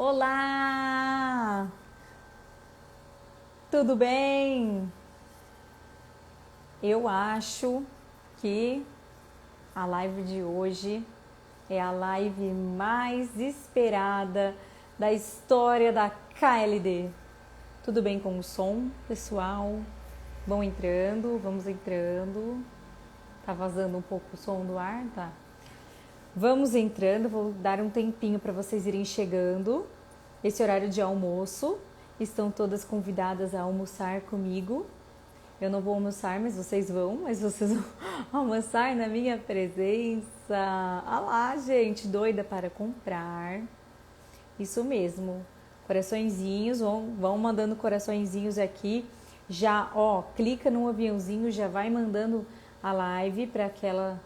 Olá! Tudo bem? Eu acho que a live de hoje é a live mais esperada da história da KLD. Tudo bem com o som, pessoal? Vamos entrando. Tá vazando um pouco o som do ar, tá? Vamos entrando, vou dar um tempinho para vocês irem chegando. Esse horário de almoço, estão todas convidadas a almoçar comigo. Eu não vou almoçar, mas vocês vão almoçar na minha presença. Ah lá, gente, doida para comprar. Isso mesmo, coraçõezinhos, vão mandando coraçõezinhos aqui. Já, ó, clica no aviãozinho, já vai mandando a live para aquela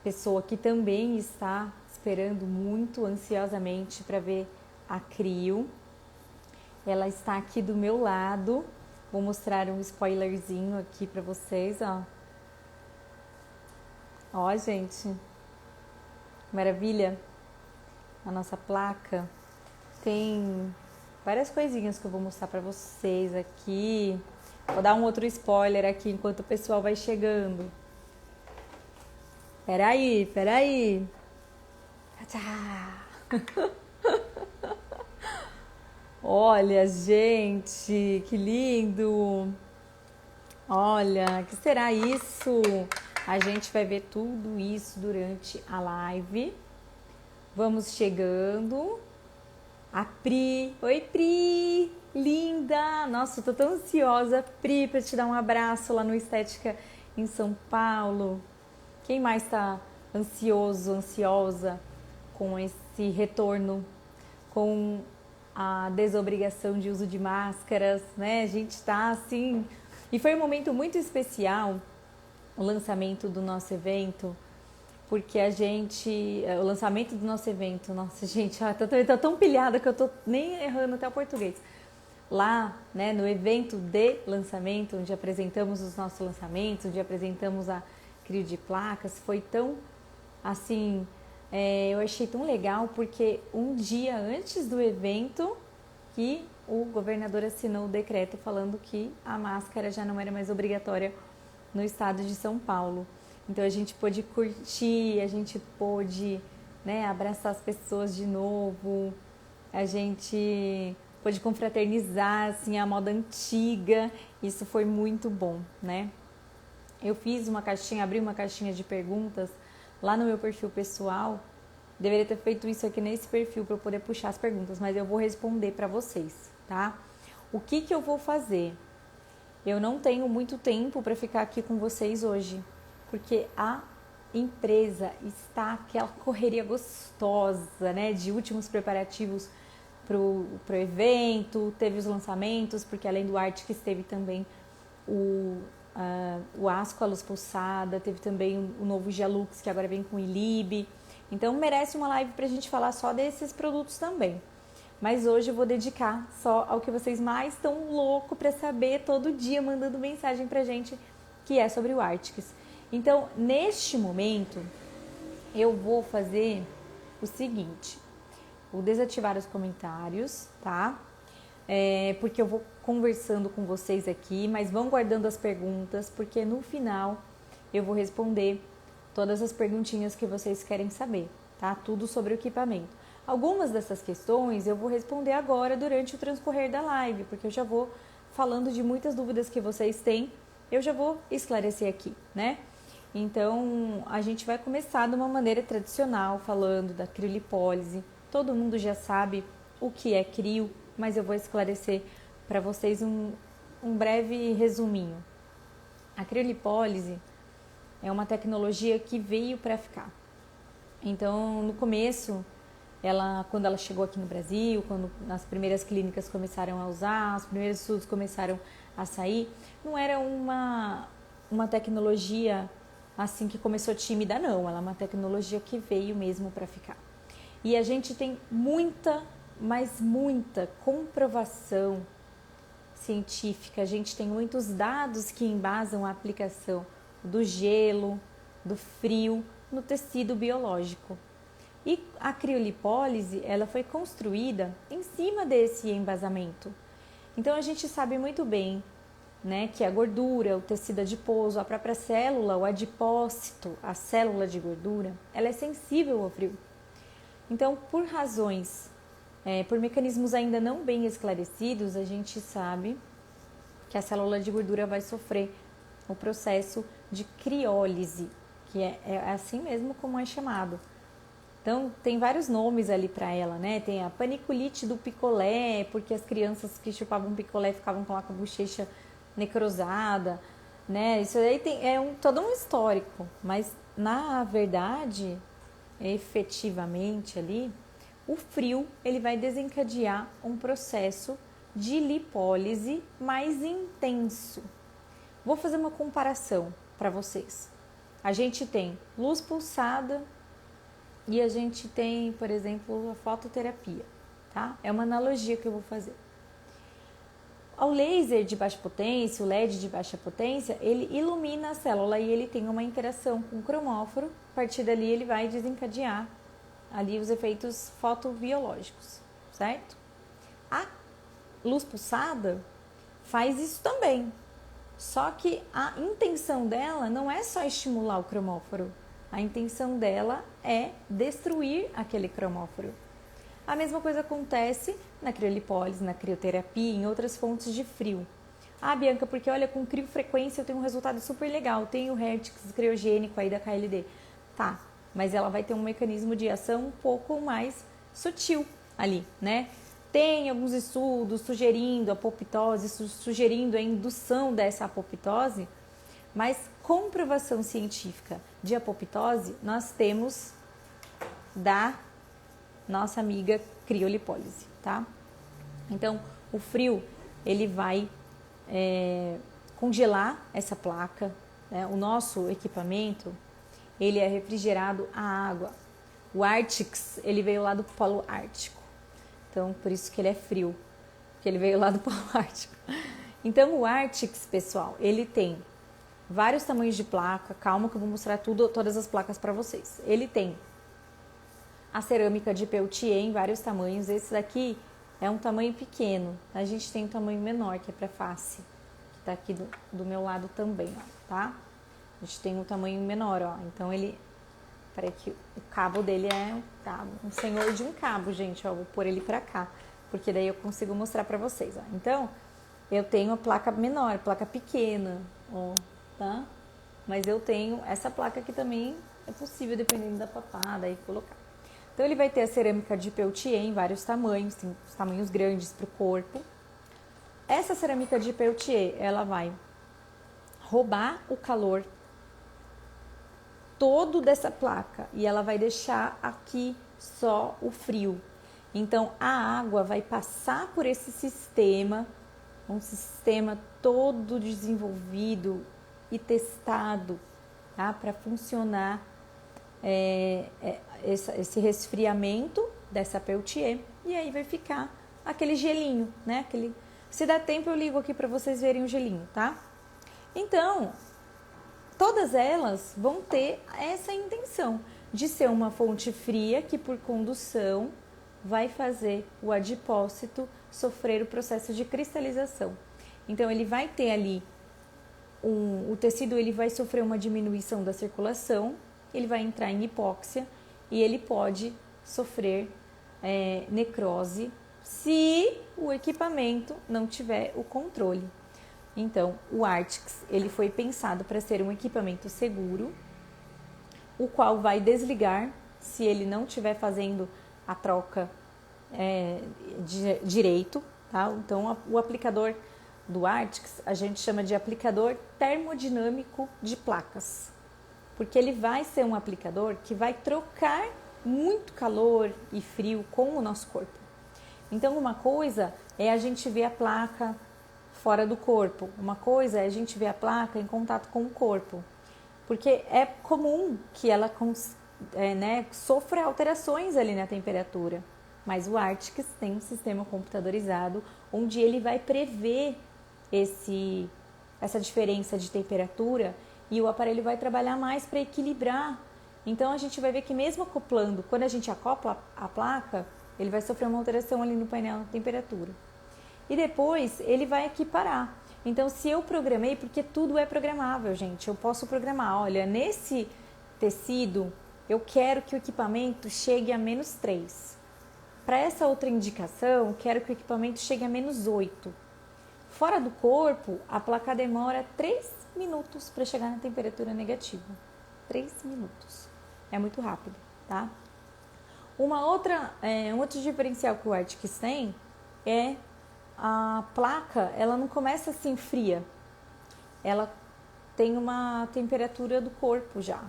pessoa que também está esperando muito ansiosamente para ver a Crio. Ela está aqui do meu lado. Vou mostrar um spoilerzinho aqui para vocês, ó. Ó, gente. Maravilha. A nossa placa tem várias coisinhas que eu vou mostrar para vocês aqui. Vou dar um outro spoiler aqui enquanto o pessoal vai chegando. Peraí. Tchau. Olha, gente, que lindo! Olha, o que será isso? A gente vai ver tudo isso durante a live. Vamos chegando. A Pri. Oi, Pri! Linda! Nossa, eu tô tão ansiosa, Pri, para te dar um abraço lá no Estética em São Paulo. Quem mais tá ansiosa com esse retorno, com a desobrigação de uso de máscaras, né? A gente tá assim... E foi um momento muito especial, o lançamento do nosso evento, porque o lançamento do nosso evento, nossa, gente, tô tão pilhada que eu tô nem errando até o português. Lá, né, no evento de lançamento, onde apresentamos os nossos lançamentos, onde apresentamos a Crio de Placas, foi tão, assim, eu achei tão legal, porque um dia antes do evento, que o governador assinou o decreto falando que a máscara já não era mais obrigatória no estado de São Paulo. Então a gente pôde curtir, a gente pôde, né, abraçar as pessoas de novo, a gente pôde confraternizar assim, a moda antiga. Isso foi muito bom, né? Eu abri uma caixinha de perguntas lá no meu perfil pessoal. Deveria ter feito isso aqui nesse perfil para eu poder puxar as perguntas, mas eu vou responder para vocês, tá? O que eu vou fazer? Eu não tenho muito tempo para ficar aqui com vocês hoje, porque a empresa está aquela correria gostosa, né? De últimos preparativos pro evento, teve os lançamentos, porque além do Arctics teve também o Asco, a Luz Pulsada, teve também o novo Gelux, que agora vem com Ilib. Então merece uma live pra gente falar só desses produtos também. Mas hoje eu vou dedicar só ao que vocês mais estão loucos para saber todo dia, mandando mensagem pra gente, que é sobre o Arctics. Então, neste momento, eu vou fazer o seguinte. Vou desativar os comentários, tá? Porque eu vou conversando com vocês aqui, mas vão guardando as perguntas, porque no final eu vou responder todas as perguntinhas que vocês querem saber, tá? Tudo sobre o equipamento. Algumas dessas questões eu vou responder agora durante o transcorrer da live, porque eu já vou falando de muitas dúvidas que vocês têm, eu já vou esclarecer aqui, né? Então, a gente vai começar de uma maneira tradicional, falando da criolipólise. Todo mundo já sabe o que é crio, mas eu vou esclarecer para vocês um breve resuminho. A criolipólise é uma tecnologia que veio para ficar. Então, no começo, quando ela chegou aqui no Brasil, quando as primeiras clínicas começaram a usar, os primeiros estudos começaram a sair, não era uma tecnologia assim que começou tímida, não. Ela é uma tecnologia que veio mesmo para ficar. E a gente tem muita, mas muita comprovação científica, a gente tem muitos dados que embasam a aplicação do gelo, do frio no tecido biológico. E a criolipólise, ela foi construída em cima desse embasamento. Então a gente sabe muito bem, né, que a gordura, o tecido adiposo, a própria célula, o adipócito, a célula de gordura, ela é sensível ao frio. Então, por razões, por mecanismos ainda não bem esclarecidos, a gente sabe que a célula de gordura vai sofrer o processo de criólise, que é assim mesmo como é chamado. Então, tem vários nomes ali para ela, né? Tem a paniculite do picolé, porque as crianças que chupavam picolé ficavam com a bochecha necrosada, né? Isso aí todo um histórico, mas na verdade, efetivamente ali, o frio ele vai desencadear um processo de lipólise mais intenso. Vou fazer uma comparação para vocês. A gente tem luz pulsada e a gente tem, por exemplo, a fototerapia, tá? É uma analogia que eu vou fazer. O laser de baixa potência, o LED de baixa potência, ele ilumina a célula e ele tem uma interação com o cromóforo. A partir dali ele vai desencadear ali os efeitos fotobiológicos, certo? A luz pulsada faz isso também. Só que a intenção dela não é só estimular o cromóforo. A intenção dela é destruir aquele cromóforo. A mesma coisa acontece na criolipólise, na crioterapia e em outras fontes de frio. Ah, Bianca, porque olha, com criofrequência eu tenho um resultado super legal, tenho o Hertz criogênico aí da KLD. Tá, mas ela vai ter um mecanismo de ação um pouco mais sutil ali, né? Tem alguns estudos sugerindo a apoptose, sugerindo a indução dessa apoptose, mas comprovação científica de apoptose nós temos da nossa amiga criolipólise, tá? Então, o frio, ele vai congelar essa placa, né? O nosso equipamento, ele é refrigerado à água. O Arctix, ele veio lá do Polo Ártico. Então, por isso que ele é frio, porque ele veio lá do Polo Ártico. Então, o Arctix, pessoal, ele tem vários tamanhos de placa. Calma que eu vou mostrar todas as placas para vocês. Ele tem a cerâmica de Peltier em vários tamanhos. Esse daqui é um tamanho pequeno. A gente tem um tamanho menor, que é para face, que tá aqui do meu lado também, ó, tá? A gente tem um tamanho menor, ó. Então, ele... Peraí que o cabo dele é um senhor de um cabo, gente, ó. Vou pôr ele pra cá, porque daí eu consigo mostrar pra vocês, ó. Então, eu tenho a placa menor, placa pequena, ó, tá? Mas eu tenho essa placa aqui também, é possível, dependendo da papada, aí colocar. Então, ele vai ter a cerâmica de Peltier em vários tamanhos, tem os tamanhos grandes pro corpo. Essa cerâmica de Peltier, ela vai roubar o calor todo dessa placa e ela vai deixar aqui só o frio. Então, a água vai passar por esse sistema, um sistema todo desenvolvido e testado, tá? Para funcionar esse resfriamento dessa Peltier, e aí vai ficar aquele gelinho, né? Se dá tempo eu ligo aqui para vocês verem o gelinho, tá? Então, todas elas vão ter essa intenção de ser uma fonte fria que, por condução, vai fazer o adipócito sofrer o processo de cristalização. Então, ele vai ter ali, o tecido ele vai sofrer uma diminuição da circulação, ele vai entrar em hipóxia e ele pode sofrer necrose se o equipamento não tiver o controle. Então, o Arctix, ele foi pensado para ser um equipamento seguro, o qual vai desligar se ele não estiver fazendo a troca direito, tá? Então, o aplicador do Arctix, a gente chama de aplicador termodinâmico de placas, porque ele vai ser um aplicador que vai trocar muito calor e frio com o nosso corpo. Então, uma coisa é a gente ver a placa fora do corpo. Uma coisa é a gente ver a placa em contato com o corpo. Porque é comum que ela sofra alterações ali na temperatura. Mas o Arctix tem um sistema computadorizado onde ele vai prever essa diferença de temperatura e o aparelho vai trabalhar mais para equilibrar Então a gente vai ver que mesmo acoplando, quando a gente acopla a placa, ele vai sofrer uma alteração ali no painel de temperatura. E depois ele vai equiparar. Então se eu programei, porque tudo é programável, gente, eu posso programar, olha, nesse tecido eu quero que o equipamento chegue a -3. Para essa outra indicação, eu quero que o equipamento chegue a -8. Fora do corpo, a placa demora 3 minutos para chegar na temperatura negativa. 3 minutos. É muito rápido, tá? Um outro diferencial que o Arctis tem é a placa, ela não começa assim fria. Ela tem uma temperatura do corpo já.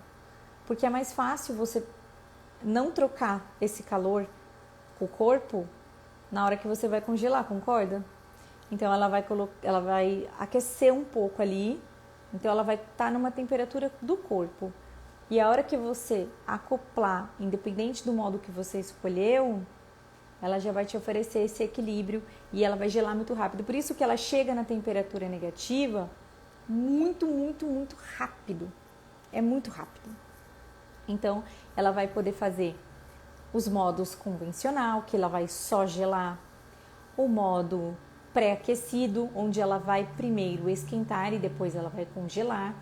Porque é mais fácil você não trocar esse calor com o corpo na hora que você vai congelar, concorda? Então ela vai aquecer um pouco ali, então ela vai estar numa temperatura do corpo. E a hora que você acoplar, independente do modo que você escolheu, ela já vai te oferecer esse equilíbrio e ela vai gelar muito rápido. Por isso que ela chega na temperatura negativa muito, muito, muito rápido. É muito rápido. Então ela vai poder fazer os modos convencional, que ela vai só gelar, o modo pré-aquecido, onde ela vai primeiro esquentar e depois ela vai congelar.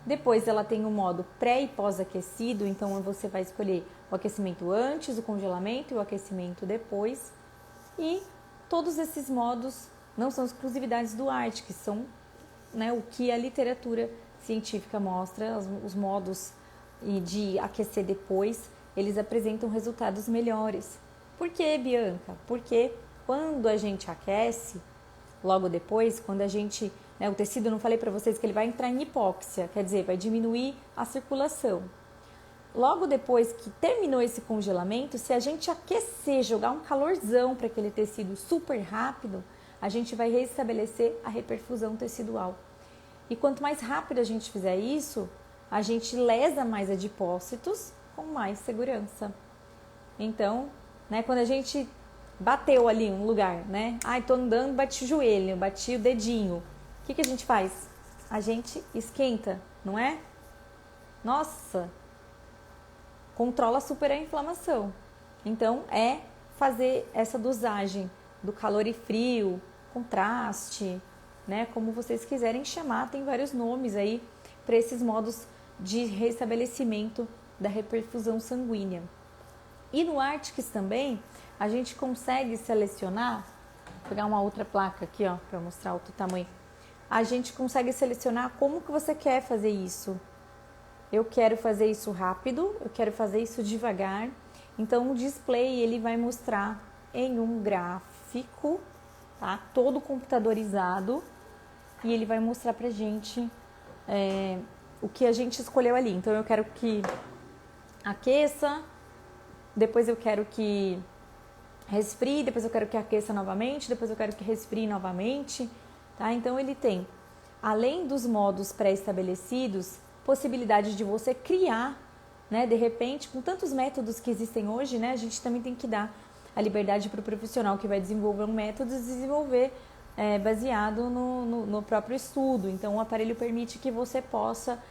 Depois ela tem o modo pré e pós-aquecido, então você vai escolher o aquecimento antes, o congelamento e o aquecimento depois. E todos esses modos não são exclusividades do Arctis, são, né, o que a literatura científica mostra, os modos de aquecer depois, eles apresentam resultados melhores. Por que, Bianca? Porque quando a gente aquece, logo depois, quando a gente, né, o tecido, eu não falei para vocês que ele vai entrar em hipóxia, quer dizer, vai diminuir a circulação. Logo depois que terminou esse congelamento, se a gente aquecer, jogar um calorzão para aquele tecido super rápido, a gente vai restabelecer a reperfusão tecidual. E quanto mais rápido a gente fizer isso, a gente lesa mais adipócitos com mais segurança. Então, né, quando a gente bateu ali um lugar, né? Ai, tô andando, bati o joelho, bati o dedinho. O que a gente faz? A gente esquenta, não é? Nossa! Controla super a inflamação. Então, é fazer essa dosagem do calor e frio, contraste, né? Como vocês quiserem chamar, tem vários nomes aí para esses modos de restabelecimento da reperfusão sanguínea. E no Arctis também, a gente consegue selecionar, vou pegar uma outra placa aqui, ó, para mostrar outro tamanho. A gente consegue selecionar como que você quer fazer isso. Eu quero fazer isso rápido, eu quero fazer isso devagar. Então o display ele vai mostrar em um gráfico, tá? Todo computadorizado, e ele vai mostrar pra gente o que a gente escolheu ali. Então eu quero que aqueça, depois eu quero que resfrie, depois eu quero que aqueça novamente, depois eu quero que resfrie novamente, tá? Então ele tem, além dos modos pré-estabelecidos, possibilidade de você criar, né? De repente, com tantos métodos que existem hoje, né? A gente também tem que dar a liberdade para o profissional que vai desenvolver um método desenvolver baseado no próprio estudo. Então o aparelho permite que você possa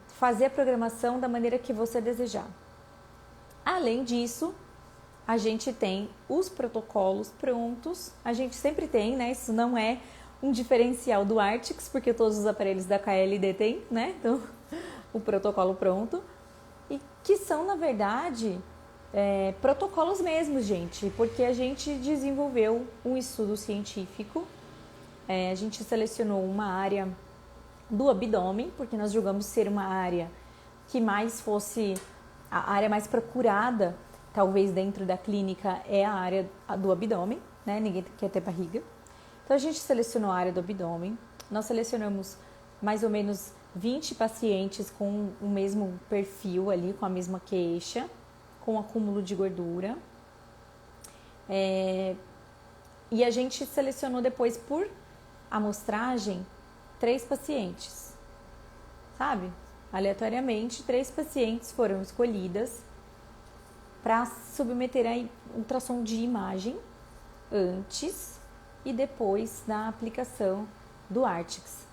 fazer a programação da maneira que você desejar. Além disso, a gente tem os protocolos prontos, a gente sempre tem, né? Isso não é um diferencial do Arctis, porque todos os aparelhos da KLD têm, né? Então, o protocolo pronto. E que são, na verdade, protocolos mesmo, gente, porque a gente desenvolveu um estudo científico, a gente selecionou uma área do abdômen, porque nós julgamos ser uma área que mais fosse a área mais procurada, talvez dentro da clínica, é a área do abdômen, né? Ninguém quer ter barriga. Então a gente selecionou a área do abdômen, nós selecionamos mais ou menos 20 pacientes com o mesmo perfil ali, com a mesma queixa, com acúmulo de gordura. E a gente selecionou depois por amostragem 3 pacientes, sabe? Aleatoriamente, 3 pacientes foram escolhidas para submeter a ultrassom de imagem antes e depois da aplicação do Arctis.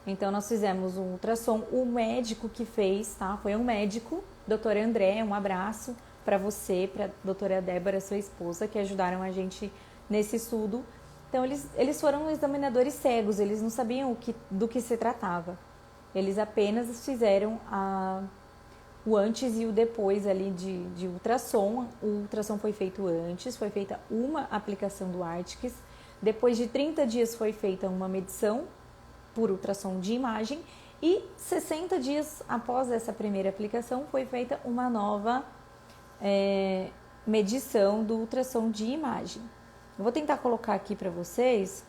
Então, nós fizemos um ultrassom, o médico que fez, tá? Foi um médico, doutor André, um abraço para você, para a doutora Débora, sua esposa, que ajudaram a gente nesse estudo. Então, eles foram examinadores cegos, eles não sabiam do que se tratava. Eles apenas fizeram o antes e o depois ali de ultrassom. O ultrassom foi feito antes, foi feita uma aplicação do Artix. Depois de 30 dias foi feita uma medição por ultrassom de imagem e 60 dias após essa primeira aplicação foi feita uma nova medição do ultrassom de imagem. Eu vou tentar colocar aqui para vocês.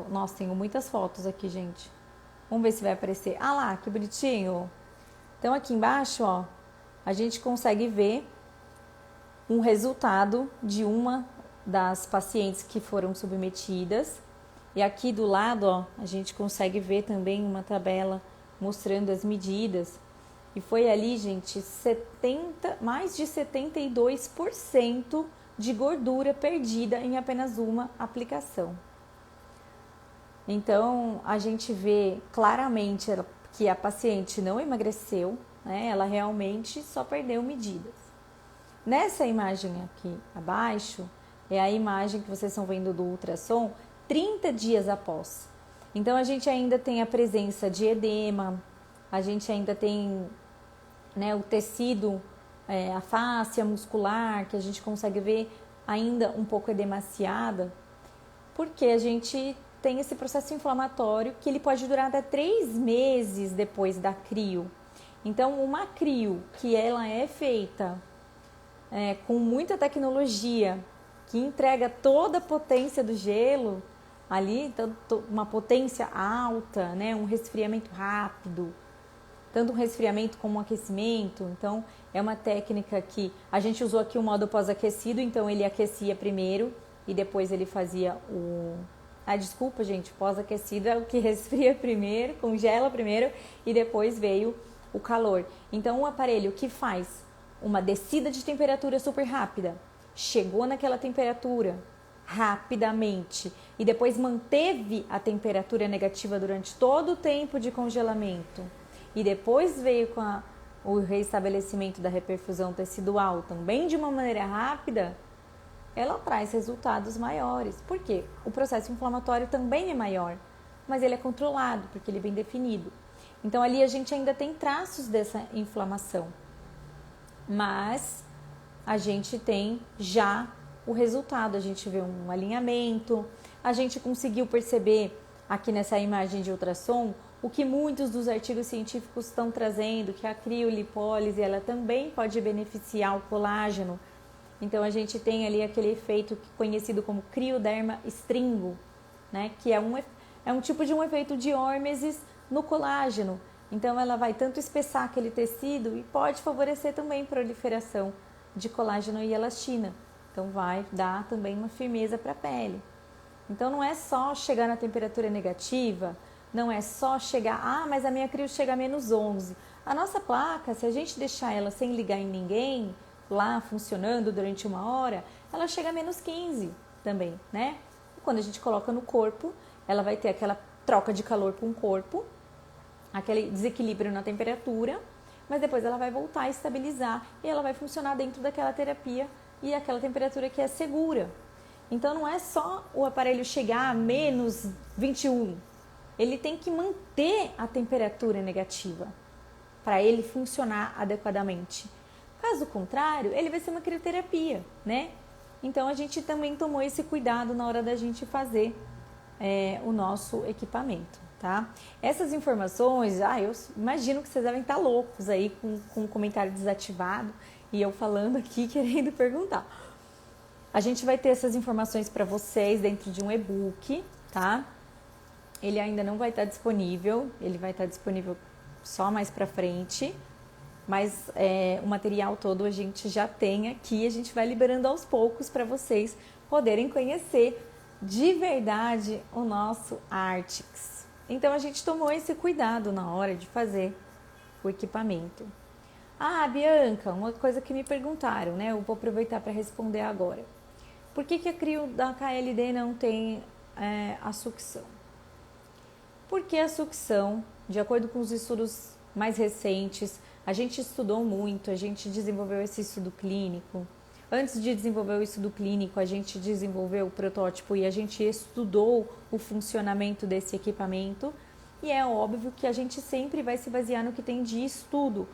Nossa, tenho muitas fotos aqui, gente. Vamos ver se vai aparecer. Ah lá, que bonitinho. Então aqui embaixo, ó, a gente consegue ver um resultado de uma das pacientes que foram submetidas. E aqui do lado, ó, a gente consegue ver também uma tabela mostrando as medidas. E foi ali, gente, mais de 72% de gordura perdida em apenas uma aplicação. Então, a gente vê claramente que a paciente não emagreceu, né? Ela realmente só perdeu medidas. Nessa imagem aqui abaixo, é a imagem que vocês estão vendo do ultrassom 30 dias após. Então, a gente ainda tem a presença de edema, a gente ainda tem, né, o tecido, a fáscia muscular, que a gente consegue ver ainda um pouco edemaciada, porque a gente tem esse processo inflamatório que ele pode durar até 3 meses depois da crio. Então, uma crio que ela é feita com muita tecnologia, que entrega toda a potência do gelo ali, então, uma potência alta, né, um resfriamento rápido, tanto um resfriamento como um aquecimento. Então, é uma técnica que a gente usou aqui o modo pós-aquecido, então ele aquecia primeiro e depois ele fazia desculpa, gente, pós-aquecido é o que resfria primeiro, congela primeiro e depois veio o calor. Então, o aparelho que faz uma descida de temperatura super rápida, chegou naquela temperatura rapidamente e depois manteve a temperatura negativa durante todo o tempo de congelamento e depois veio com o reestabelecimento da reperfusão tecidual também de uma maneira rápida, ela traz resultados maiores. Por quê? O processo inflamatório também é maior, mas ele é controlado, porque ele é bem definido. Então, ali a gente ainda tem traços dessa inflamação, mas a gente tem já o resultado, a gente vê um alinhamento, a gente conseguiu perceber aqui nessa imagem de ultrassom o que muitos dos artigos científicos estão trazendo, que a criolipólise ela também pode beneficiar o colágeno. Então, a gente tem ali aquele efeito conhecido como crioderma stringo, né? Que é um tipo de um efeito de hormesis no colágeno. Então, ela vai tanto espessar aquele tecido e pode favorecer também a proliferação de colágeno e elastina. Então, vai dar também uma firmeza para a pele. Então, não é só chegar na temperatura negativa, não é só chegar, mas a minha crio chega a -11. A nossa placa, se a gente deixar ela sem ligar em ninguém, lá funcionando durante 1 hora, ela chega a -15 também, né? E quando a gente coloca no corpo, ela vai ter aquela troca de calor com o corpo, aquele desequilíbrio na temperatura, mas depois ela vai voltar a estabilizar e ela vai funcionar dentro daquela terapia e aquela temperatura que é segura. Então, não é só o aparelho chegar a -21, ele tem que manter a temperatura negativa para ele funcionar adequadamente. Caso contrário, ele vai ser uma crioterapia, né? Então, a gente também tomou esse cuidado na hora da gente fazer o nosso equipamento, tá? Essas informações, eu imagino que vocês devem estar loucos aí com o comentário desativado e eu falando aqui querendo perguntar. A gente vai ter essas informações para vocês dentro de um e-book, tá? Ele ainda não vai estar disponível, ele vai estar disponível só mais para frente. Mas o material todo a gente já tem aqui, a gente vai liberando aos poucos para vocês poderem conhecer de verdade o nosso Artix. Então, a gente tomou esse cuidado na hora de fazer o equipamento. Bianca, uma coisa que me perguntaram, né? Eu vou aproveitar para responder agora. Por que a crio da KLD não tem a sucção? Porque a sucção, de acordo com os estudos mais recentes, a gente estudou muito, a gente desenvolveu esse estudo clínico. Antes de desenvolver o estudo clínico, a gente desenvolveu o protótipo e a gente estudou o funcionamento desse equipamento. E é óbvio que a gente sempre vai se basear no que tem de estudo,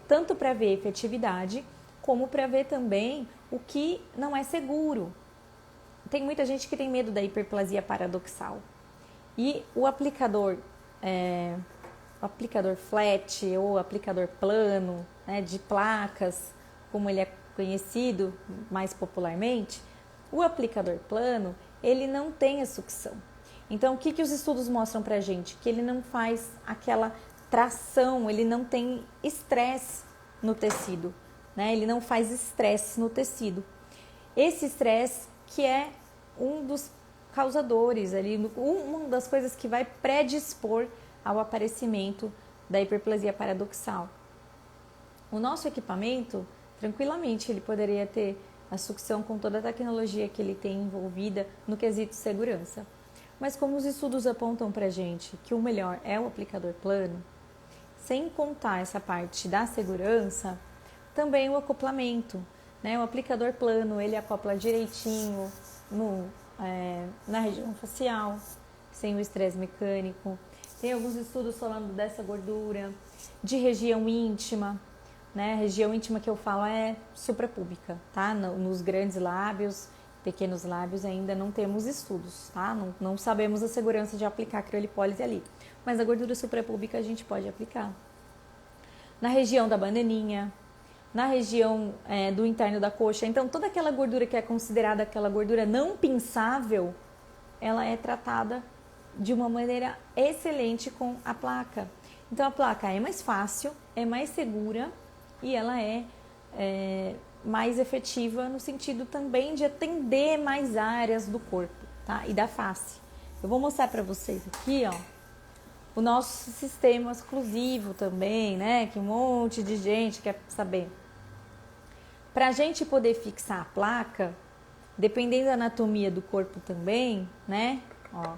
tanto para ver efetividade, como para ver também o que não é seguro. Tem muita gente que tem medo da hiperplasia paradoxal. E o aplicador flat ou aplicador plano, né, de placas, como ele é conhecido mais popularmente, o aplicador plano, ele não tem a sucção. Então, o que os estudos mostram pra gente? Que ele não faz aquela tração, ele não tem estresse no tecido, né? Ele não faz estresse no tecido. Esse estresse que é um dos causadores, ali, uma das coisas que vai predispor ao aparecimento da hiperplasia paradoxal. O nosso equipamento, tranquilamente, ele poderia ter a sucção com toda a tecnologia que ele tem envolvida no quesito segurança. Mas como os estudos apontam pra gente que o melhor é o aplicador plano, sem contar essa parte da segurança, também o acoplamento, né? O aplicador plano, ele acopla direitinho na região facial, sem o estresse mecânico. Tem alguns estudos falando dessa gordura, de região íntima, né? Região íntima que eu falo é suprapúbica, tá? Nos grandes lábios, pequenos lábios ainda não temos estudos, tá? Não sabemos a segurança de aplicar criolipólise ali. Mas a gordura suprapúbica a gente pode aplicar. Na região da bananinha, na região do interno da coxa. Então, toda aquela gordura que é considerada aquela gordura não pinçável, ela é tratada de uma maneira excelente com a placa. Então, a placa é mais fácil, é mais segura e ela é mais efetiva no sentido também de atender mais áreas do corpo, tá? E da face. Eu vou mostrar para vocês aqui, ó, o nosso sistema exclusivo também, né? Que um monte de gente quer saber. Para a gente poder fixar a placa, dependendo da anatomia do corpo também, né? Ó,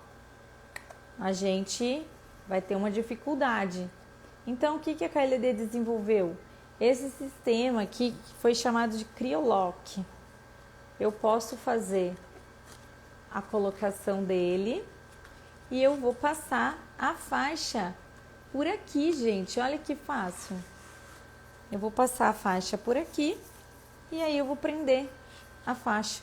a gente vai ter uma dificuldade. Então, o que a KLD desenvolveu? Esse sistema aqui que foi chamado de Criolock. Eu posso fazer a colocação dele e eu vou passar a faixa por aqui, gente. Olha que fácil. Eu vou passar a faixa por aqui e aí eu vou prender a faixa.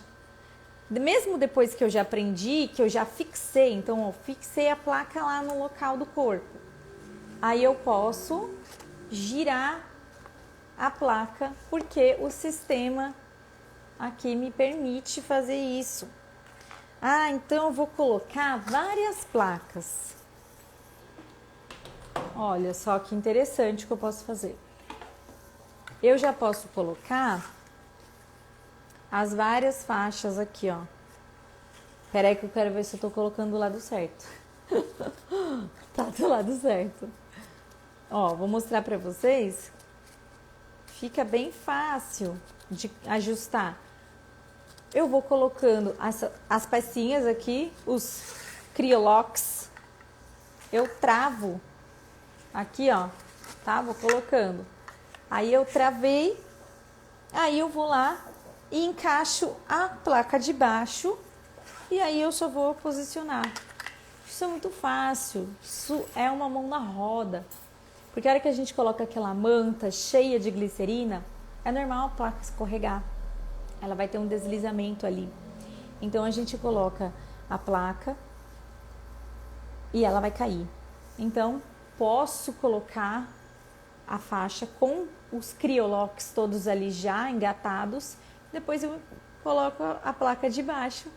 Mesmo depois que eu já prendi, que eu já fixei, então eu fixei a placa lá no local do corpo. Aí eu posso girar a placa, porque o sistema aqui me permite fazer isso. Ah, então eu vou colocar várias placas. Olha só que interessante que eu posso fazer. Eu já posso colocar as várias faixas aqui, ó. Espera aí que eu quero ver se eu tô colocando do lado certo. Tá do lado certo. Ó, vou mostrar pra vocês. Fica bem fácil de ajustar. Eu vou colocando as pecinhas aqui, os Criolocks. Eu travo aqui, ó, tá? Vou colocando. Aí eu travei, aí eu vou lá e encaixo a placa de baixo e aí eu só vou posicionar. Isso é muito fácil, isso é uma mão na roda. Porque a hora que a gente coloca aquela manta cheia de glicerina, é normal a placa escorregar. Ela vai ter um deslizamento ali. Então, a gente coloca a placa e ela vai cair. Então, posso colocar a faixa com os Criolocks todos ali já engatados. Depois eu coloco a placa de baixo,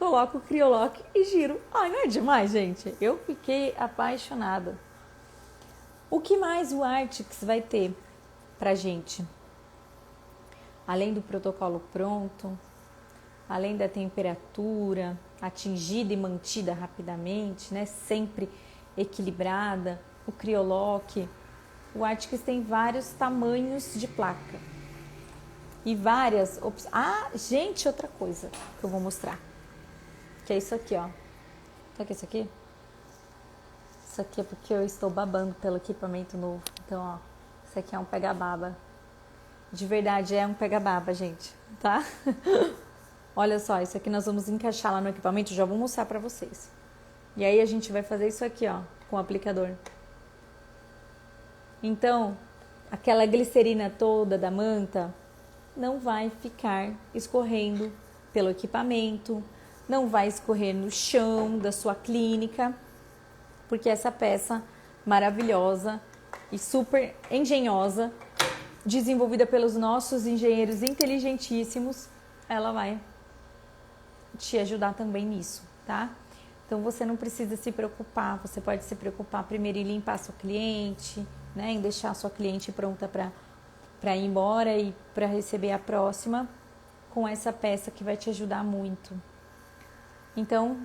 coloco o Criolock e giro. Ai, não é demais, gente? Eu fiquei apaixonada. O que mais o Artix vai ter pra gente? Além do protocolo pronto, além da temperatura atingida e mantida rapidamente, né? Sempre equilibrada, o Criolock, o Artix tem vários tamanhos de placa e várias opções. Ah, gente, outra coisa que eu vou mostrar, que é isso aqui, ó. Tá que isso aqui? Isso aqui é porque eu estou babando pelo equipamento novo. Então, ó, isso aqui é um pega-baba. De verdade, é um pega-baba, gente, tá? Olha só, isso aqui nós vamos encaixar lá no equipamento, já vou mostrar pra vocês. E aí a gente vai fazer isso aqui, ó, com o aplicador. Então, aquela glicerina toda da manta não vai ficar escorrendo pelo equipamento, não vai escorrer no chão da sua clínica, porque essa peça maravilhosa e super engenhosa, desenvolvida pelos nossos engenheiros inteligentíssimos, ela vai te ajudar também nisso, tá? Então você não precisa se preocupar, você pode se preocupar primeiro em limpar seu cliente, né, em deixar a sua cliente pronta para ir embora e para receber a próxima com essa peça que vai te ajudar muito. Então,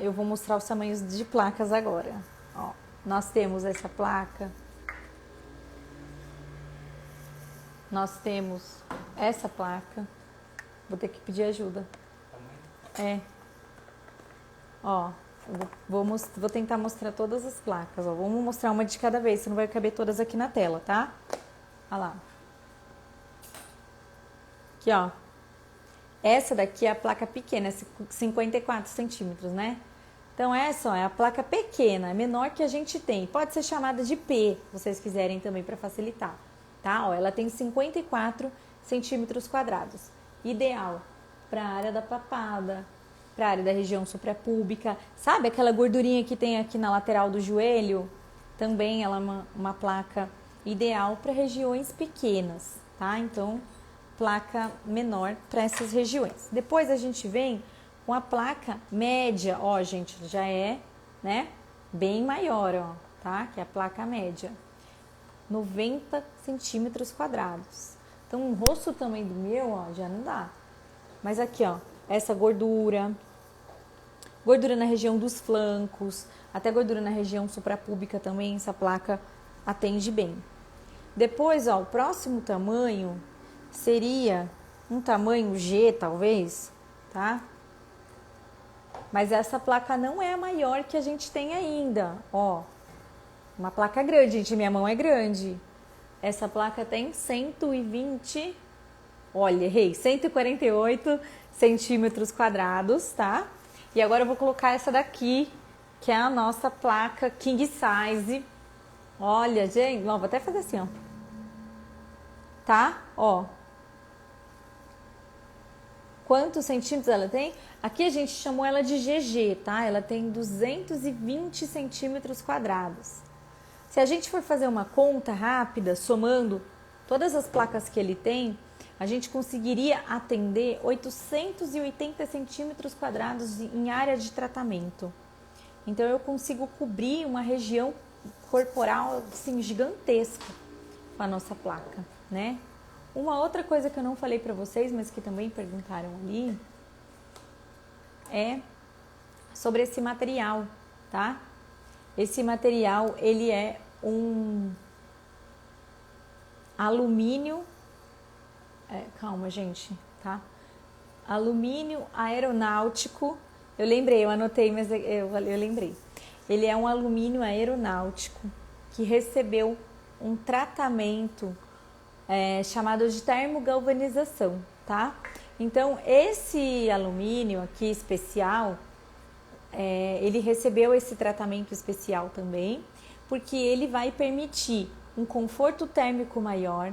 eu vou mostrar os tamanhos de placas agora. Ó, nós temos essa placa, nós temos essa placa, vou ter que pedir ajuda. Ó, vou tentar mostrar todas as placas, ó. Vamos mostrar uma de cada vez, senão vai caber todas aqui na tela, tá? Olha lá. Aqui, ó. Essa daqui é a placa pequena, 54 centímetros, né? Então, essa ó, é a placa pequena, a menor que a gente tem. Pode ser chamada de P, se vocês quiserem também para facilitar, tá? Ó, ela tem 54 centímetros quadrados. Ideal para a área da papada, para a área da região suprapúbica. Sabe aquela gordurinha que tem aqui na lateral do joelho? Também ela é uma placa ideal para regiões pequenas, tá? Então, placa menor para essas regiões. Depois a gente vem com a placa média, ó, gente, já é, né, bem maior, ó, tá? Que é a placa média, 90 centímetros quadrados. Então, um rosto também do meu, ó, já não dá. Mas aqui, ó, essa gordura na região dos flancos, até gordura na região suprapúbica também, essa placa atende bem. Depois, ó, o próximo tamanho seria um tamanho G, talvez, tá? Mas essa placa não é a maior que a gente tem ainda, ó. Uma placa grande, gente, minha mão é grande. Essa placa tem 120, olha, errei, 148 centímetros quadrados, tá? E agora eu vou colocar essa daqui, que é a nossa placa King Size. Olha, gente, ó, vou até fazer assim, ó. Tá? Ó. Quantos centímetros ela tem? Aqui a gente chamou ela de GG, tá? Ela tem 220 centímetros quadrados. Se a gente for fazer uma conta rápida, somando todas as placas que ele tem, a gente conseguiria atender 880 centímetros quadrados em área de tratamento. Então, eu consigo cobrir uma região corporal, assim, gigantesca com a nossa placa, né? Uma outra coisa que eu não falei para vocês, mas que também perguntaram ali, é sobre esse material, tá? Esse material, ele é um alumínio, calma, gente, tá? Alumínio aeronáutico, eu lembrei, eu anotei, mas eu lembrei. Ele é um alumínio aeronáutico que recebeu um tratamento chamado de termogalvanização, tá? Então, esse alumínio aqui especial, ele recebeu esse tratamento especial também, porque ele vai permitir um conforto térmico maior,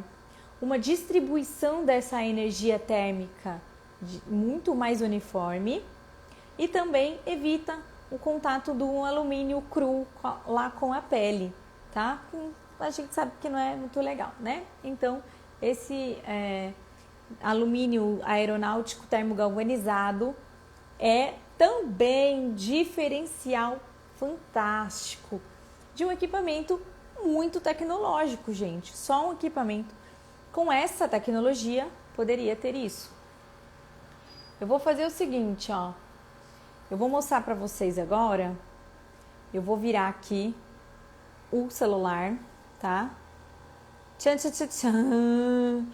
uma distribuição dessa energia térmica muito mais uniforme e também evita o contato do alumínio cru lá com a pele, tá? A gente sabe que não é muito legal, né? Então, esse alumínio aeronáutico termogalvanizado é também diferencial fantástico de um equipamento muito tecnológico, gente. Só um equipamento com essa tecnologia poderia ter isso. Eu vou fazer o seguinte, ó. Eu vou mostrar para vocês agora. Eu vou virar aqui o celular, tá? Tchan, tchan, tchan, tchan.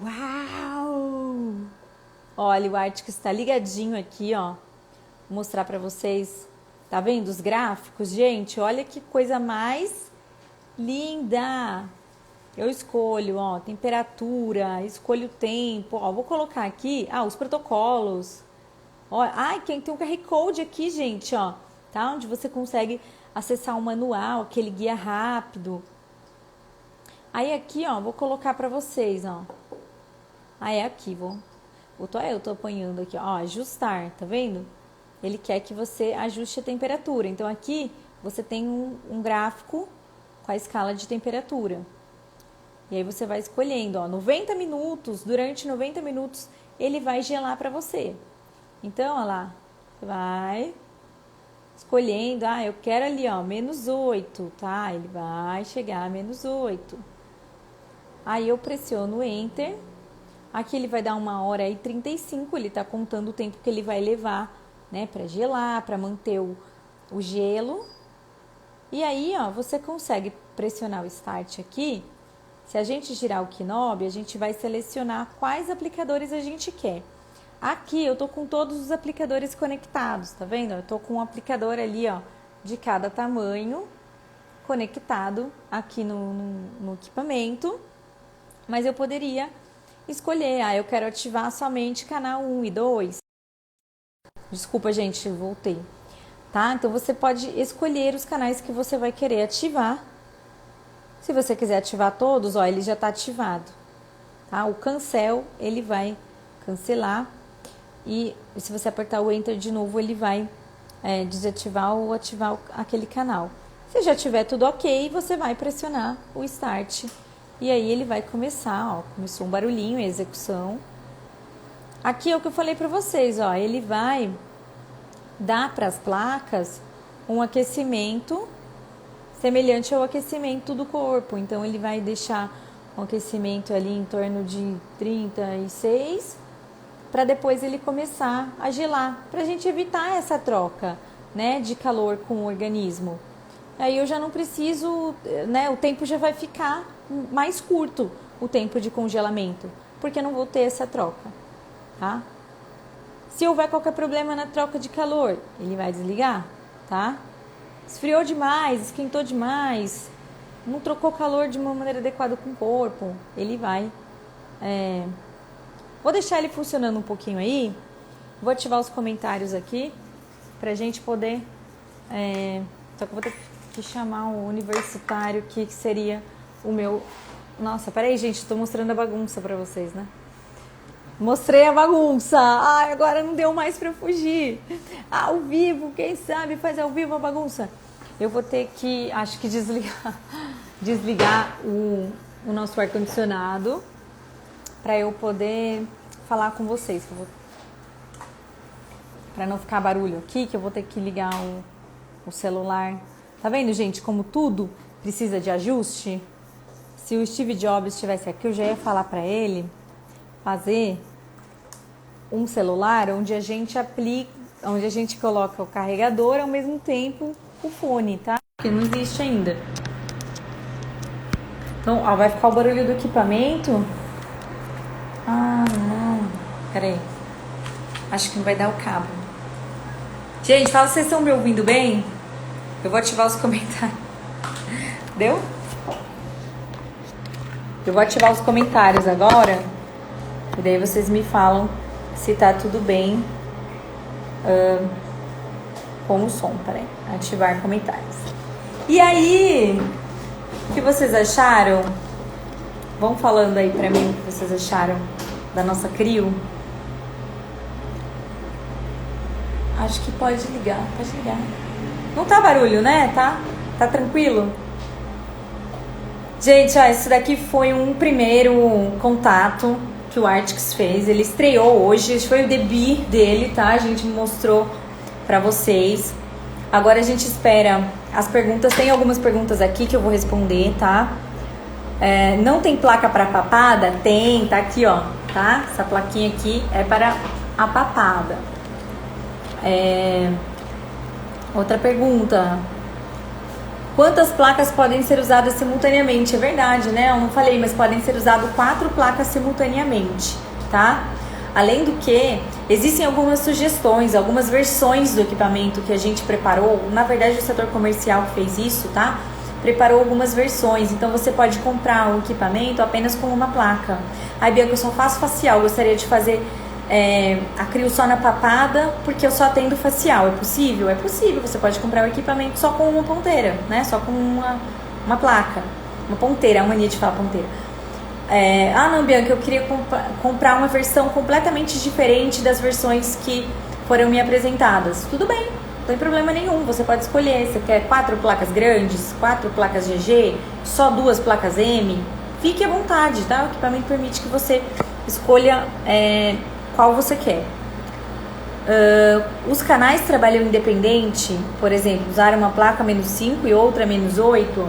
Uau! Olha, o Arctic está ligadinho aqui, ó. Vou mostrar para vocês. Tá vendo os gráficos? Gente, olha que coisa mais linda! Eu escolho, ó, temperatura, escolho o tempo, ó, vou colocar aqui, os protocolos. Ó, tem um QR Code aqui, gente, ó, tá? Onde você consegue acessar o manual, aquele guia rápido. Aí aqui, ó, vou colocar pra vocês, ó. Aqui, eu tô apanhando aqui, ó, ajustar, tá vendo? Ele quer que você ajuste a temperatura. Então aqui você tem um gráfico com a escala de temperatura. E aí você vai escolhendo, ó, 90 minutos, durante 90 minutos ele vai gelar para você. Então, ó lá, você vai escolhendo, eu quero ali, ó, -8, tá? Ele vai chegar a -8. Aí eu pressiono Enter. Aqui ele vai dar 1h35, ele tá contando o tempo que ele vai levar, né, para gelar, para manter o gelo. E aí, ó, você consegue pressionar o Start aqui. Se a gente girar o Knob, a gente vai selecionar quais aplicadores a gente quer. Aqui eu tô com todos os aplicadores conectados, tá vendo? Eu tô com um aplicador ali, ó, de cada tamanho conectado aqui no equipamento. Mas eu poderia escolher, eu quero ativar somente canal 1 e 2. Desculpa, gente, voltei. Tá? Então você pode escolher os canais que você vai querer ativar. Se você quiser ativar todos, ó, ele já está ativado, tá? O cancel, ele vai cancelar e se você apertar o Enter de novo, ele vai desativar ou ativar aquele canal. Se já tiver tudo ok, você vai pressionar o Start e aí ele vai começar, ó, começou um barulhinho, execução. Aqui é o que eu falei para vocês, ó, ele vai dar para as placas um aquecimento semelhante ao aquecimento do corpo. Então, ele vai deixar um aquecimento ali em torno de 36, para depois ele começar a gelar, para a gente evitar essa troca, né, de calor com o organismo. Aí eu já não preciso, né, o tempo já vai ficar mais curto, o tempo de congelamento, porque eu não vou ter essa troca, tá? Se houver qualquer problema na troca de calor, ele vai desligar, tá? Esfriou demais, esquentou demais, não trocou calor de uma maneira adequada com o corpo, ele vai... Vou deixar ele funcionando um pouquinho aí, vou ativar os comentários aqui, pra gente poder... Só que eu vou ter que chamar um universitário aqui, que seria o meu... Nossa, peraí, gente, tô mostrando a bagunça pra vocês, né? Mostrei a bagunça. Agora não deu mais pra fugir. Ao vivo, quem sabe faz ao vivo a bagunça. Eu vou ter que, acho que desligar o nosso ar-condicionado para eu poder falar com vocês. Para não ficar barulho aqui, que eu vou ter que ligar o celular. Tá vendo, gente, como tudo precisa de ajuste? Se o Steve Jobs estivesse aqui, eu já ia falar para ele fazer um celular onde a gente coloca o carregador ao mesmo tempo o fone, tá? Porque não existe ainda. Então, ó, vai ficar o barulho do equipamento. Não. Peraí. Acho que não vai dar o cabo. Gente, fala se vocês estão me ouvindo bem. Eu vou ativar os comentários. Deu? Eu vou ativar os comentários agora. E daí vocês me falam se tá tudo bem com o som. Peraí. Ativar comentários. E aí, o que vocês acharam? Vão falando aí pra mim o que vocês acharam da nossa CRIO. Acho que pode ligar. Não tá barulho, né? Tá tranquilo? Gente, isso daqui foi um primeiro contato que o Arctics fez. Ele estreou hoje, esse foi o debut dele, tá? A gente mostrou pra vocês. Agora a gente espera as perguntas. Tem algumas perguntas aqui que eu vou responder, tá? Não tem placa para papada? Tem, tá aqui, ó, tá? Essa plaquinha aqui é para a papada. Outra pergunta. Quantas placas podem ser usadas simultaneamente? É verdade, né? Eu não falei, mas podem ser usadas 4 placas simultaneamente, tá? Além do que, existem algumas sugestões, algumas versões do equipamento que a gente preparou. Na verdade, o setor comercial que fez isso, tá? Preparou algumas versões. Então, você pode comprar o equipamento apenas com uma placa. Aí, Bianca, eu só faço facial. Gostaria de fazer a crio só na papada, porque eu só atendo facial. É possível? É possível. Você pode comprar o equipamento só com uma ponteira, né? Só com uma placa. Uma ponteira, a mania de falar ponteira. Não, Bianca, eu queria comprar uma versão completamente diferente das versões que foram me apresentadas. Tudo bem, não tem problema nenhum, você pode escolher. Você quer 4 placas grandes, 4 placas GG, só 2 placas M? Fique à vontade, tá? O equipamento permite que você escolha qual você quer. Os canais trabalham independente, por exemplo, usar uma placa -5 e outra -8.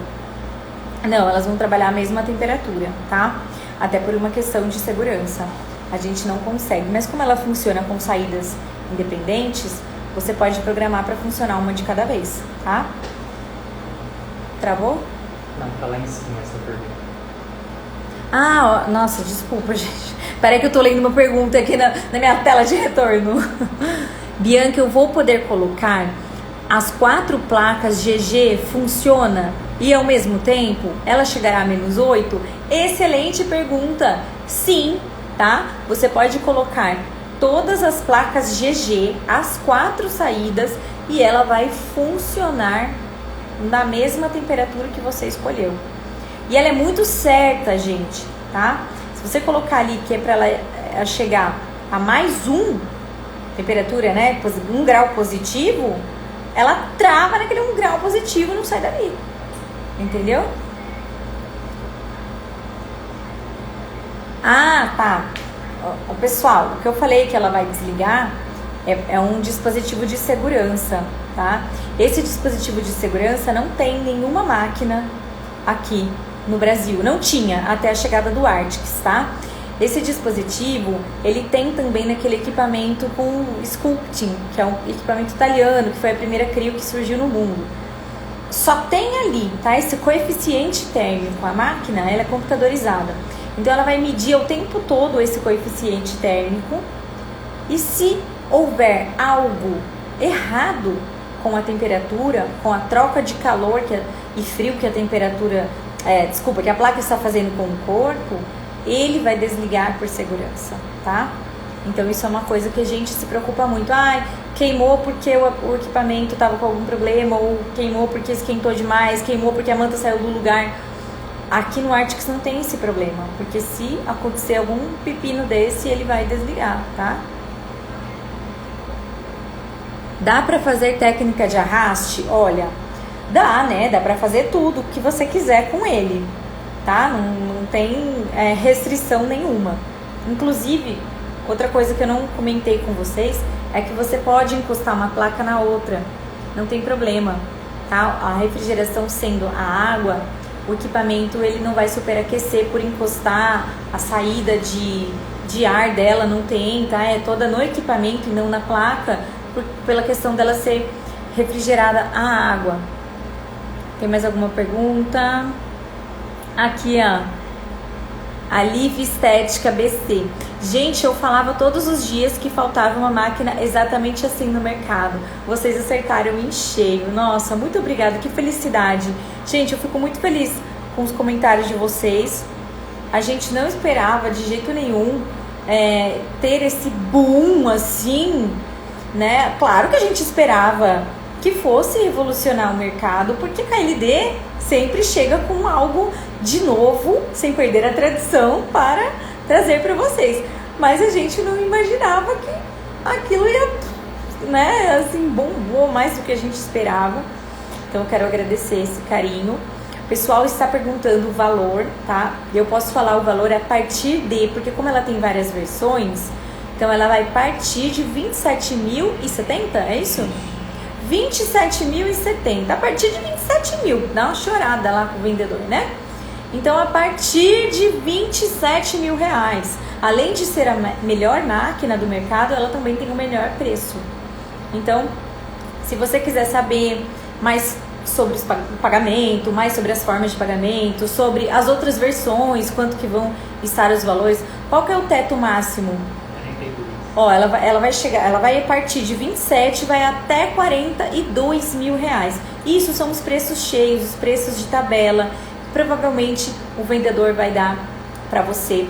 Não, elas vão trabalhar a mesma temperatura, tá? Até por uma questão de segurança. A gente não consegue. Mas como ela funciona com saídas independentes, você pode programar para funcionar uma de cada vez, tá? Travou? Não, tá lá em cima essa pergunta. Nossa, desculpa, gente. Peraí que eu tô lendo uma pergunta aqui na minha tela de retorno. Bianca, eu vou poder colocar as 4 placas GG funciona e ao mesmo tempo ela chegará a -8? Excelente pergunta. Sim, tá? Você pode colocar todas as placas GG, as 4 saídas, e ela vai funcionar na mesma temperatura que você escolheu. E ela é muito certa, gente, tá? Se você colocar ali que é para ela chegar a +1 temperatura, né? 1 grau positivo, ela trava naquele 1 grau positivo e não sai dali. Entendeu? Tá. Pessoal, o que eu falei que ela vai desligar é um dispositivo de segurança, tá? Esse dispositivo de segurança não tem nenhuma máquina aqui no Brasil. Não tinha até a chegada do Arctis, tá? Esse dispositivo, ele tem também naquele equipamento com Sculpting, que é um equipamento italiano, que foi a primeira crio que surgiu no mundo. Só tem ali, tá? Esse coeficiente térmico, a máquina, ela é computadorizada. Então, ela vai medir o tempo todo esse coeficiente térmico. E se houver algo errado com a temperatura, com a troca de calor e frio que a temperatura... que a placa está fazendo com o corpo, ele vai desligar por segurança, tá? Então, isso é uma coisa que a gente se preocupa muito. Queimou porque o equipamento estava com algum problema, ou queimou porque esquentou demais, queimou porque a manta saiu do lugar. Aqui no Arctis não tem esse problema, porque se acontecer algum pepino desse, ele vai desligar, tá? Dá pra fazer técnica de arraste? Olha, dá, né? Dá pra fazer tudo o que você quiser com ele, tá? Não tem restrição nenhuma. Inclusive, outra coisa que eu não comentei com vocês é que você pode encostar uma placa na outra, não tem problema, tá? A refrigeração sendo a água, o equipamento ele não vai superaquecer por encostar, a saída de ar dela não tem, tá? É toda no equipamento e não na placa, pela questão dela ser refrigerada a água. Tem mais alguma pergunta? Aqui, ó. A Liv Estética BC. Gente, eu falava todos os dias que faltava uma máquina exatamente assim no mercado. Vocês acertaram em cheio. Nossa, muito obrigada, que felicidade. Gente, eu fico muito feliz com os comentários de vocês. A gente não esperava de jeito nenhum ter esse boom assim, né? Claro que a gente esperava que fosse revolucionar o mercado, porque a KLD sempre chega com algo de novo, sem perder a tradição, para trazer para vocês. Mas a gente não imaginava que aquilo ia, né, assim, bombou mais do que a gente esperava. Então eu quero agradecer esse carinho. O pessoal está perguntando o valor, tá? Eu posso falar o valor a partir de, porque como ela tem várias versões, então ela vai partir de R$27.070, é isso? 27.070, a partir de 27 mil, dá uma chorada lá com o vendedor, né? Então, a partir de R$27.000, além de ser a melhor máquina do mercado, ela também tem o melhor preço. Então, se você quiser saber mais sobre o pagamento, mais sobre as formas de pagamento, sobre as outras versões, quanto que vão estar os valores, qual que é o teto máximo? Ó, ela vai chegar, ela vai partir de 27, vai até 42 mil reais. Isso são os preços cheios, os preços de tabela. Provavelmente o vendedor vai dar para você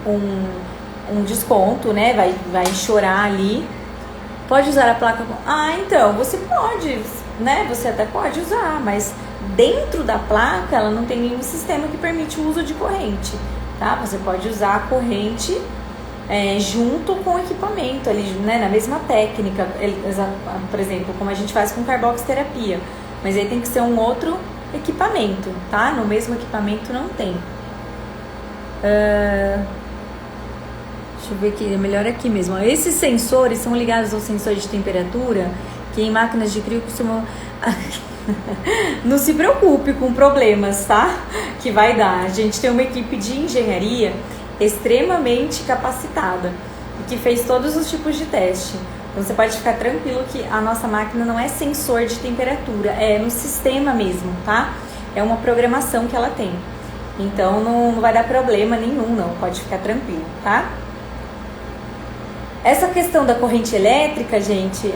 um desconto, né? Vai chorar ali. Pode usar a placa? Ah, então, você pode, né? Você até pode usar, mas dentro da placa ela não tem nenhum sistema que permite o uso de corrente, tá? Você pode usar a corrente junto com o equipamento ali, né? Na mesma técnica, por exemplo, como a gente faz com carboxterapia, mas aí tem que ser um outro equipamento, tá? No mesmo equipamento não tem. Deixa eu ver aqui, é melhor aqui mesmo. Esses sensores são ligados ao sensor de temperatura, que em máquinas de crio costumam... Não se preocupe com problemas, tá? Que vai dar. A gente tem uma equipe de engenharia extremamente capacitada, que fez todos os tipos de teste. Então você pode ficar tranquilo que a nossa máquina não é sensor de temperatura, é no sistema mesmo, tá? É uma programação que ela tem. Então não vai dar problema nenhum, não. Pode ficar tranquilo, tá? Essa questão da corrente elétrica, gente,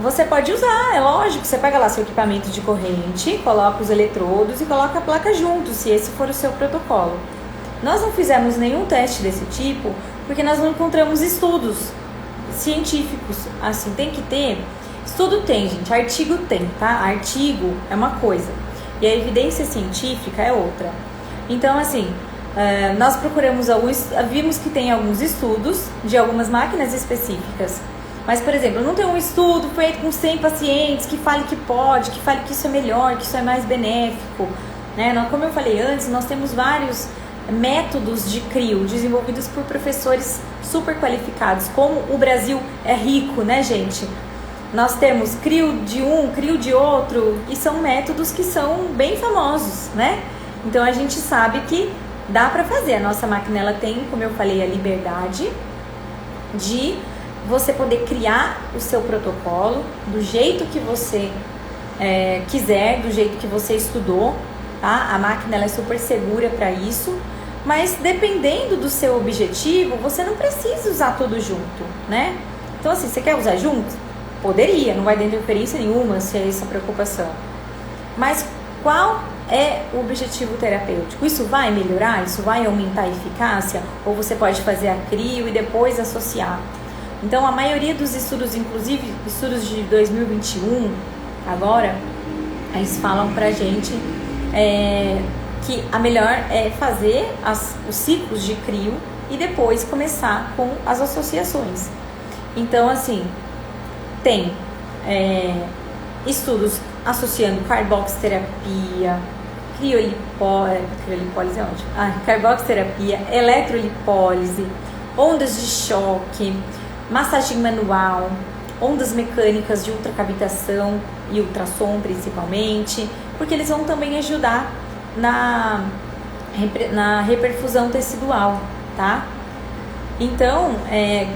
você pode usar, é lógico. Você pega lá seu equipamento de corrente, coloca os eletrodos e coloca a placa junto, se esse for o seu protocolo. Nós não fizemos nenhum teste desse tipo porque nós não encontramos estudos científicos. Assim, tem que ter. Estudo tem, gente, artigo tem, tá? Artigo é uma coisa e a evidência científica é outra. Então, assim, nós procuramos vimos que tem alguns estudos de algumas máquinas específicas. Mas, por exemplo, não tem um estudo feito com 100 pacientes que fale que pode, que fale que isso é melhor, que isso é mais benéfico, né? Como eu falei antes, nós temos vários métodos de crio desenvolvidos por professores super qualificados. Como o Brasil é rico, né, gente? Nós temos crio de um, crio de outro, e são métodos que são bem famosos, né? Então a gente sabe que dá para fazer. A nossa máquina, ela tem, como eu falei, a liberdade de você poder criar o seu protocolo do jeito que você quiser, do jeito que você estudou, tá? A máquina, ela é super segura para isso, mas dependendo do seu objetivo, você não precisa usar tudo junto, né? Então, assim, você quer usar junto? Poderia, não vai ter interferência nenhuma se é essa a preocupação. Mas qual é o objetivo terapêutico? Isso vai melhorar? Isso vai aumentar a eficácia? Ou você pode fazer a crio e depois associar? Então, a maioria dos estudos, inclusive estudos de 2021, agora, eles falam pra gente que a melhor é fazer os ciclos de crio e depois começar com as associações. Então, assim, tem estudos associando carboxterapia, criolipólise é ótimo, carboxterapia, eletrolipólise, ondas de choque, massagem manual, ondas mecânicas de ultracavitação e ultrassom principalmente, porque eles vão também ajudar na reperfusão tecidual, tá? Então,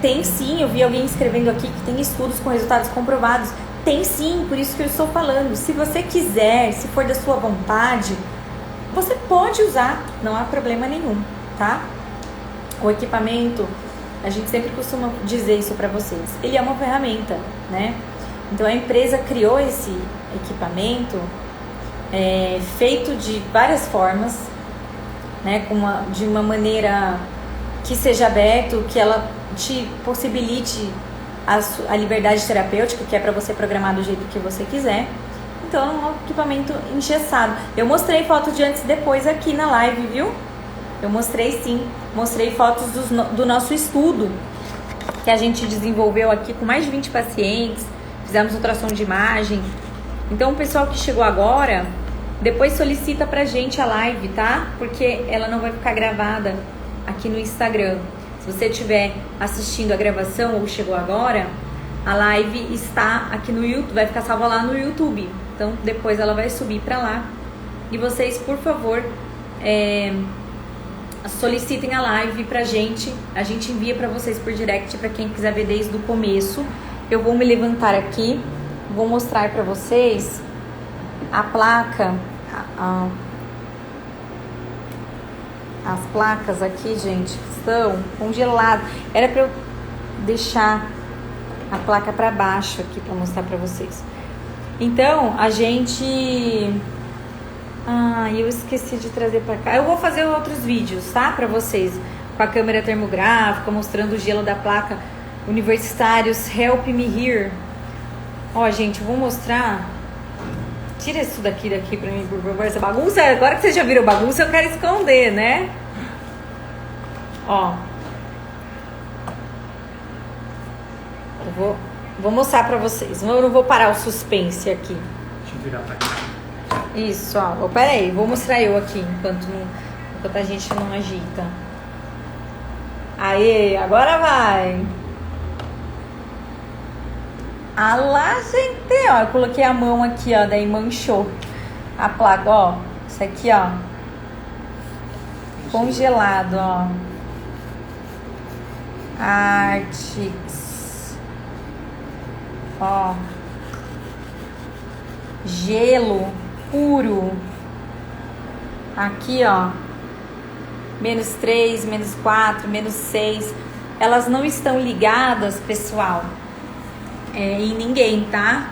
tem sim, eu vi alguém escrevendo aqui que tem estudos com resultados comprovados. Tem sim, por isso que eu estou falando. Se você quiser, se for da sua vontade, você pode usar, não há problema nenhum, tá? O equipamento, a gente sempre costuma dizer isso para vocês, ele é uma ferramenta, né? Então a empresa criou esse equipamento feito de várias formas, né? De uma maneira que seja aberto, que ela te possibilite a liberdade terapêutica, que é para você programar do jeito que você quiser. Então é um equipamento engessado. Eu mostrei fotos de antes e depois aqui na live, viu? Eu mostrei sim, mostrei fotos do nosso estudo que a gente desenvolveu aqui com mais de 20 pacientes, fizemos ultrassom de imagem. Então o pessoal que chegou agora, depois solicita pra gente a live, tá? Porque ela não vai ficar gravada aqui no Instagram. Se você estiver assistindo a gravação ou chegou agora, a live está aqui no YouTube, vai ficar salva lá no YouTube. Então depois ela vai subir pra lá. E vocês, por favor, solicitem a live pra gente. A gente envia pra vocês por direct, pra quem quiser ver desde o começo. Eu vou me levantar aqui, vou mostrar pra vocês a placa, as placas aqui, gente, estão congeladas. Era pra eu deixar a placa pra baixo aqui pra mostrar pra vocês. Então, a gente... eu esqueci de trazer pra cá. Eu vou fazer outros vídeos, tá? Pra vocês. Com a câmera termográfica, mostrando o gelo da placa. Universitários, help me here. Ó, gente, eu vou mostrar... Tira isso daqui pra mim, por favor, essa bagunça. Agora que vocês já viram bagunça, eu quero esconder, né? Ó. Eu vou mostrar pra vocês. Eu não vou parar o suspense aqui. Deixa eu virar pra cá. Isso, ó. Pera aí, vou mostrar eu aqui, enquanto a gente não agita. Aê, agora vai. Ah lá, gente, ó, eu coloquei a mão aqui, ó, daí manchou a placa, ó, isso aqui, ó, congelado, ó, Arctics, ó, gelo puro, aqui, ó, -3, -4, -6, elas não estão ligadas, pessoal, em ninguém, tá?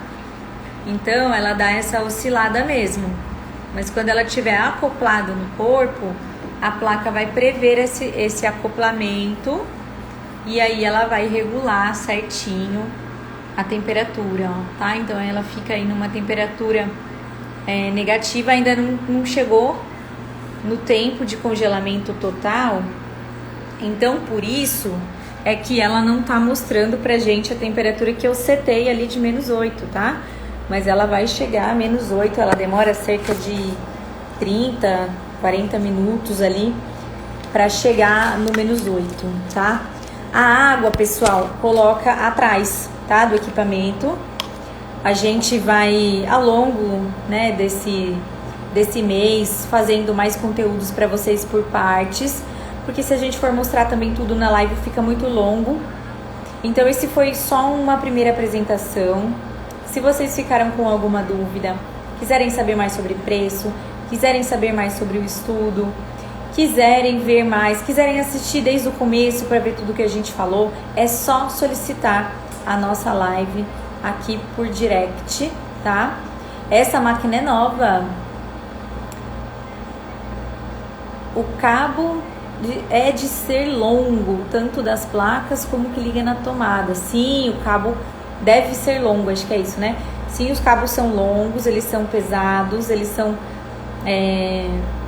Então ela dá essa oscilada mesmo. Mas quando ela estiver acoplada no corpo, a placa vai prever esse acoplamento e aí ela vai regular certinho a temperatura, ó, tá? Então ela fica aí numa temperatura negativa, ainda não chegou no tempo de congelamento total. Então por isso é que ela não tá mostrando pra gente a temperatura que eu setei ali de -8, tá? Mas ela vai chegar a -8, ela demora cerca de 30, 40 minutos ali pra chegar no -8, tá? A água, pessoal, coloca atrás, tá? Do equipamento. A gente vai, ao longo, né, desse mês, fazendo mais conteúdos pra vocês por partes. Porque se a gente for mostrar também tudo na live, fica muito longo. Então esse foi só uma primeira apresentação. Se vocês ficaram com alguma dúvida, quiserem saber mais sobre preço, quiserem saber mais sobre o estudo, quiserem ver mais, quiserem assistir desde o começo para ver tudo que a gente falou, é só solicitar a nossa live aqui por direct, tá? Essa máquina é nova. O cabo é de ser longo, tanto das placas como que liga na tomada. Sim, o cabo deve ser longo, acho que é isso, né? Sim, os cabos são longos, eles são pesados, eles são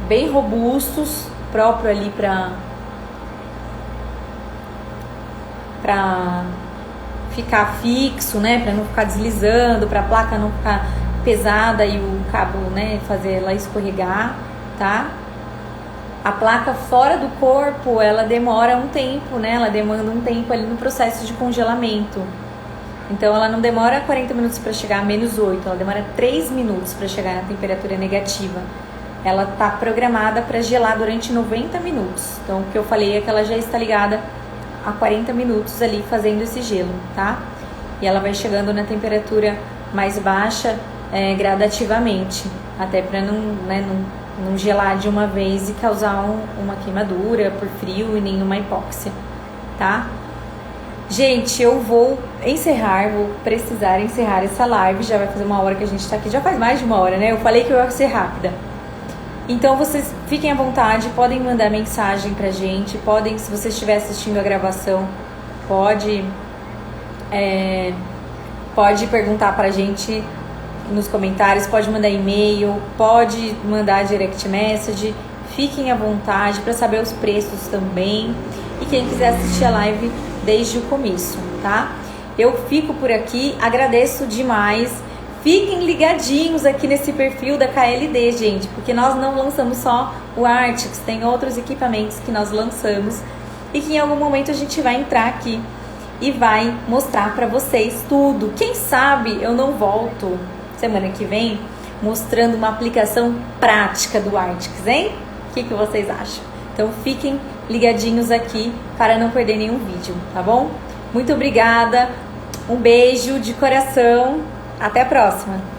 bem robustos, próprio ali pra ficar fixo, né? Pra não ficar deslizando, pra placa não ficar pesada e o cabo, né, fazer ela escorregar, tá? A placa fora do corpo, ela demora um tempo, né? Ela demanda um tempo ali no processo de congelamento. Então, ela não demora 40 minutos para chegar a -8, ela demora 3 minutos para chegar na temperatura negativa. Ela tá programada para gelar durante 90 minutos. Então, o que eu falei é que ela já está ligada a 40 minutos ali fazendo esse gelo, tá? E ela vai chegando na temperatura mais baixa gradativamente, até para não gelar de uma vez e causar uma queimadura por frio e nenhuma hipóxia, tá? Gente, eu vou precisar encerrar essa live, já vai fazer 1 hora que a gente tá aqui, já faz mais de 1 hora, né? Eu falei que eu ia ser rápida. Então, vocês fiquem à vontade, podem mandar mensagem pra gente, podem, se você estiver assistindo a gravação, pode perguntar pra gente nos comentários, pode mandar e-mail, pode mandar direct message, fiquem à vontade para saber os preços também. E quem quiser assistir a live desde o começo, tá? Eu fico por aqui, agradeço demais. Fiquem ligadinhos aqui nesse perfil da KLD, gente, porque nós não lançamos só o Arctics, tem outros equipamentos que nós lançamos e que em algum momento a gente vai entrar aqui e vai mostrar para vocês tudo. Quem sabe eu não volto semana que vem mostrando uma aplicação prática do Arctics, hein? O que vocês acham? Então fiquem ligadinhos aqui para não perder nenhum vídeo, tá bom? Muito obrigada, um beijo de coração, até a próxima!